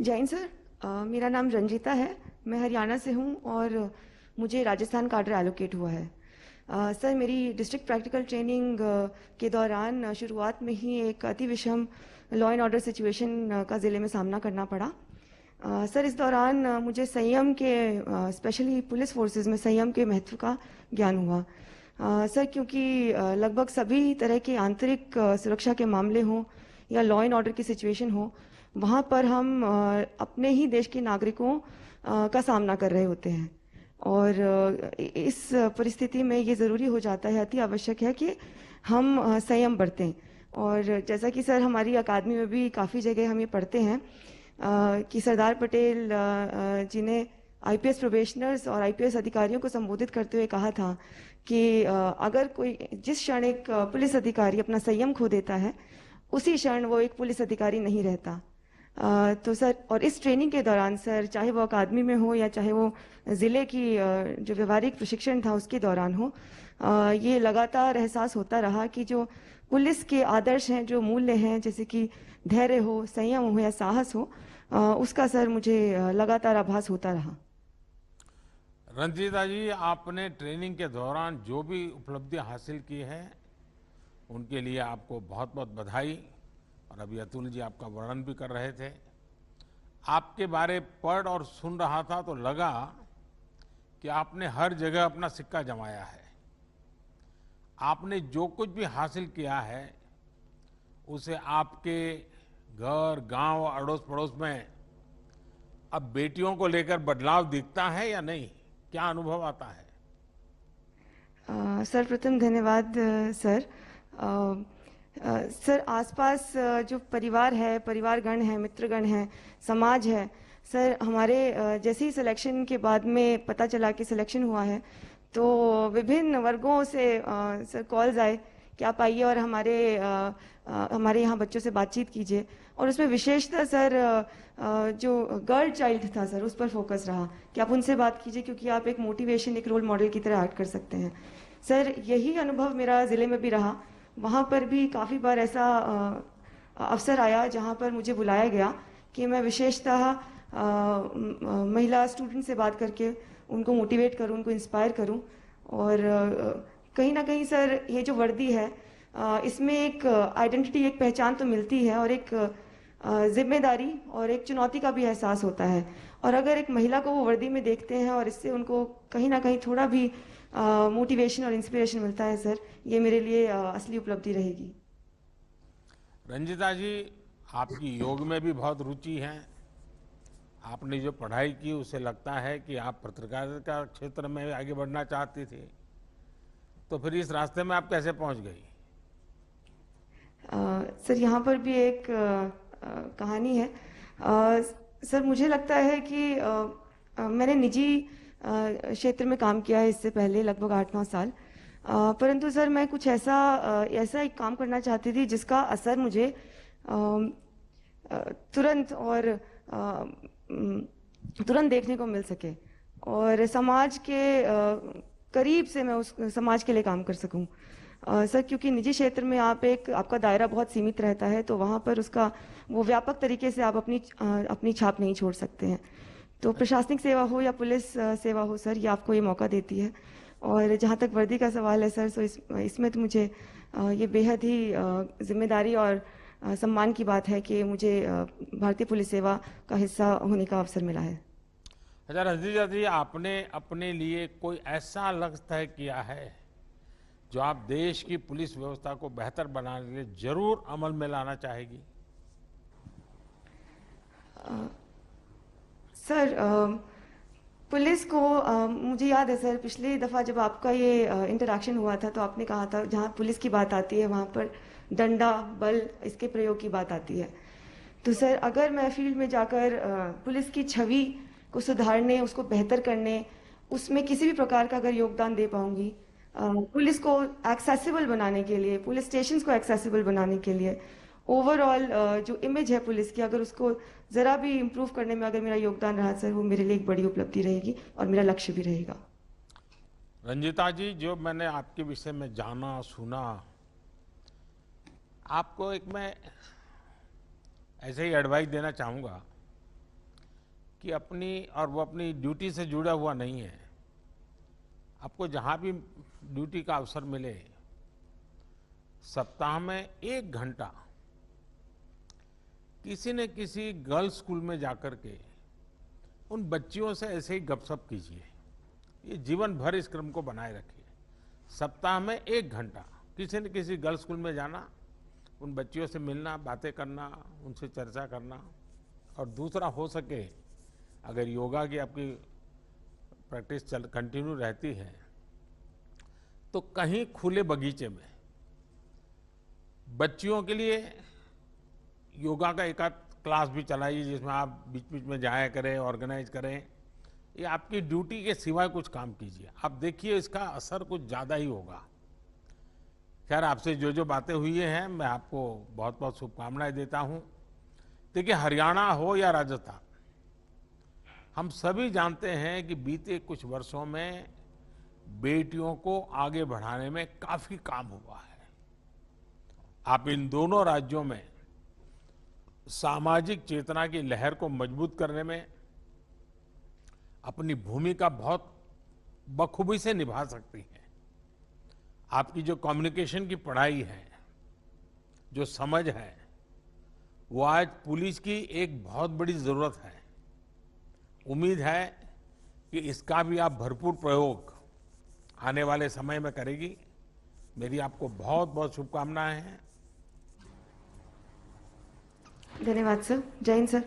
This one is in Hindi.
जय हिंद सर। मेरा नाम रंजीता है। मैं हरियाणा से हूँ और मुझे राजस्थान काडर एलोकेट हुआ है। सर, मेरी डिस्ट्रिक्ट प्रैक्टिकल ट्रेनिंग के दौरान शुरुआत में ही एक अति विषम लॉ एंड ऑर्डर सिचुएशन का ज़िले में सामना करना पड़ा। सर, इस दौरान मुझे संयम के स्पेशली पुलिस फोर्सेस में संयम के महत्व का ज्ञान हुआ। सर, क्योंकि लगभग सभी तरह के आंतरिक सुरक्षा के मामले हों या लॉ एंड ऑर्डर की सिचुएशन हो, वहाँ पर हम अपने ही देश के नागरिकों का सामना कर रहे होते हैं। और इस परिस्थिति में ये ज़रूरी हो जाता है, अति आवश्यक है कि हम संयम बरतें। और जैसा कि सर हमारी अकादमी में भी काफ़ी जगह हम ये पढ़ते हैं कि सरदार पटेल जी ने आईपीएस प्रोबेशनर्स और आईपीएस अधिकारियों को संबोधित करते हुए कहा था कि अगर कोई जिस क्षण एक पुलिस अधिकारी अपना संयम खो देता है, उसी क्षण वो एक पुलिस अधिकारी नहीं रहता। तो सर, और इस ट्रेनिंग के दौरान सर, चाहे वो अकादमी में हो या चाहे वो ज़िले की जो व्यवहारिक प्रशिक्षण था उसके दौरान हो, ये लगातार एहसास होता रहा कि जो पुलिस के आदर्श हैं, जो मूल्य हैं, जैसे कि धैर्य हो, संयम हो या साहस हो, उसका सर मुझे लगातार आभास होता रहा। रंजीता जी, आपने ट्रेनिंग के दौरान जो भी उपलब्धियां हासिल की हैं उनके लिए आपको बहुत बहुत बधाई। और अभी अतुल जी आपका वर्णन भी कर रहे थे। आपके बारे पढ़ और सुन रहा था तो लगा कि आपने हर जगह अपना सिक्का जमाया है। आपने जो कुछ भी हासिल किया है उसे आपके घर, गांव, अड़ोस पड़ोस में अब बेटियों को लेकर बदलाव दिखता है या नहीं? क्या अनुभव आता है? सर्वप्रथम धन्यवाद सर। सर, आसपास जो परिवार है, परिवारगण है, मित्रगण है, समाज है, सर हमारे जैसे ही सिलेक्शन के बाद में पता चला कि सिलेक्शन हुआ है, तो विभिन्न वर्गों से सर कॉल्स आए कि आप आइए और हमारे यहाँ बच्चों से बातचीत कीजिए। और उसमें विशेषतः सर जो गर्ल चाइल्ड था सर, उस पर फोकस रहा कि आप उनसे बात कीजिए, क्योंकि आप एक मोटिवेशन, एक रोल मॉडल की तरह एक्ट कर सकते हैं। सर, यही अनुभव मेरा ज़िले में भी रहा। वहाँ पर भी काफ़ी बार ऐसा अवसर आया जहाँ पर मुझे बुलाया गया कि मैं विशेषतः महिला स्टूडेंट से बात करके उनको मोटिवेट करूँ, उनको इंस्पायर करूँ। और कहीं ना कहीं सर, ये जो वर्दी है, इसमें एक आइडेंटिटी, एक पहचान तो मिलती है, और एक जिम्मेदारी और एक चुनौती का भी एहसास होता है। और अगर एक महिला को वो वर्दी में देखते हैं और इससे उनको कहीं ना कहीं थोड़ा भी मोटिवेशन और इंस्पिरेशन मिलता है सर, ये मेरे लिए असली उपलब्धि रहेगी। रंजिता जी, आपकी योग में भी बहुत रुचि है। आपने जो पढ़ाई की उससे लगता है कि आप पत्रकारिता क्षेत्र में आगे बढ़ना चाहती थी। तो फिर इस रास्ते में आप कैसे पहुंच गई? सर, यहाँ पर भी एक कहानी है। सर, मुझे लगता है कि मैंने निजी क्षेत्र में काम किया है इससे पहले लगभग 8-9 साल। परंतु सर, मैं कुछ ऐसा एक काम करना चाहती थी जिसका असर मुझे तुरंत और तुरंत देखने को मिल सके, और समाज के करीब से मैं उस समाज के लिए काम कर सकूं। सर, क्योंकि निजी क्षेत्र में आपका दायरा बहुत सीमित रहता है, तो वहाँ पर उसका वो व्यापक तरीके से आप अपनी छाप नहीं छोड़ सकते हैं। तो प्रशासनिक सेवा हो या पुलिस सेवा हो सर, ये आपको ये मौका देती है। और जहाँ तक वर्दी का सवाल है सर, तो इसमें तो मुझे ये बेहद ही जिम्मेदारी और सम्मान की बात है कि मुझे भारतीय पुलिस सेवा का हिस्सा होने का अवसर मिला है। अच्छा रंजीता जी, आपने अपने लिए कोई ऐसा लक्ष्य तय किया है जो आप देश की पुलिस व्यवस्था को बेहतर बनाने के लिए जरूर अमल में लाना चाहेगी? सर, पुलिस को मुझे याद है सर, पिछली दफ़ा जब आपका ये इंटरेक्शन हुआ था तो आपने कहा था जहाँ पुलिस की बात आती है वहाँ पर डंडा, बल, इसके प्रयोग की बात आती है। तो सर, अगर मैं फील्ड में जाकर पुलिस की छवि को सुधारने, उसको बेहतर करने, उसमें किसी भी प्रकार का अगर योगदान दे पाऊंगी, पुलिस को एक्सेसिबल बनाने के लिए, पुलिस स्टेशंस को एक्सेसिबल बनाने के लिए, ओवरऑल जो इमेज है पुलिस की, अगर उसको ज़रा भी इम्प्रूव करने में अगर मेरा योगदान रहा सर, वो मेरे लिए एक बड़ी उपलब्धि रहेगी और मेरा लक्ष्य भी रहेगा। रंजिता जी, जो मैंने आपके विषय में जाना सुना, आपको एक मैं ऐसे ही एडवाइस देना चाहूँगा कि वो अपनी ड्यूटी से जुड़ा हुआ नहीं है। आपको जहाँ भी ड्यूटी का अवसर मिले, सप्ताह में 1 घंटा किसी न किसी गर्ल्स स्कूल में जाकर के उन बच्चियों से ऐसे ही गपशप कीजिए। ये जीवन भर इस क्रम को बनाए रखिए। सप्ताह में 1 घंटा किसी न किसी गर्ल्स स्कूल में जाना, उन बच्चियों से मिलना, बातें करना, उनसे चर्चा करना। और दूसरा, हो सके अगर योगा की आपकी प्रैक्टिस कंटिन्यू रहती है तो कहीं खुले बगीचे में बच्चियों के लिए योगा का एक आध क्लास भी चलाइए, जिसमें आप बीच बीच में जाया करें, ऑर्गेनाइज करें। ये आपकी ड्यूटी के सिवाय कुछ काम कीजिए, आप देखिए इसका असर कुछ ज़्यादा ही होगा। खैर, आपसे जो जो बातें हुई हैं, मैं आपको बहुत बहुत शुभकामनाएं देता हूँ। देखिए, हरियाणा हो या राजस्थान, हम सभी जानते हैं कि बीते कुछ वर्षों में बेटियों को आगे बढ़ाने में काफी काम हुआ है। आप इन दोनों राज्यों में सामाजिक चेतना की लहर को मजबूत करने में अपनी भूमिका बहुत बखूबी से निभा सकती हैं। आपकी जो कम्युनिकेशन की पढ़ाई है, जो समझ है, वो आज पुलिस की एक बहुत बड़ी जरूरत है। उम्मीद है कि इसका भी आप भरपूर प्रयोग आने वाले समय में करेगी। मेरी आपको बहुत बहुत शुभकामनाएं हैं। धन्यवाद सर। जय हिंद सर।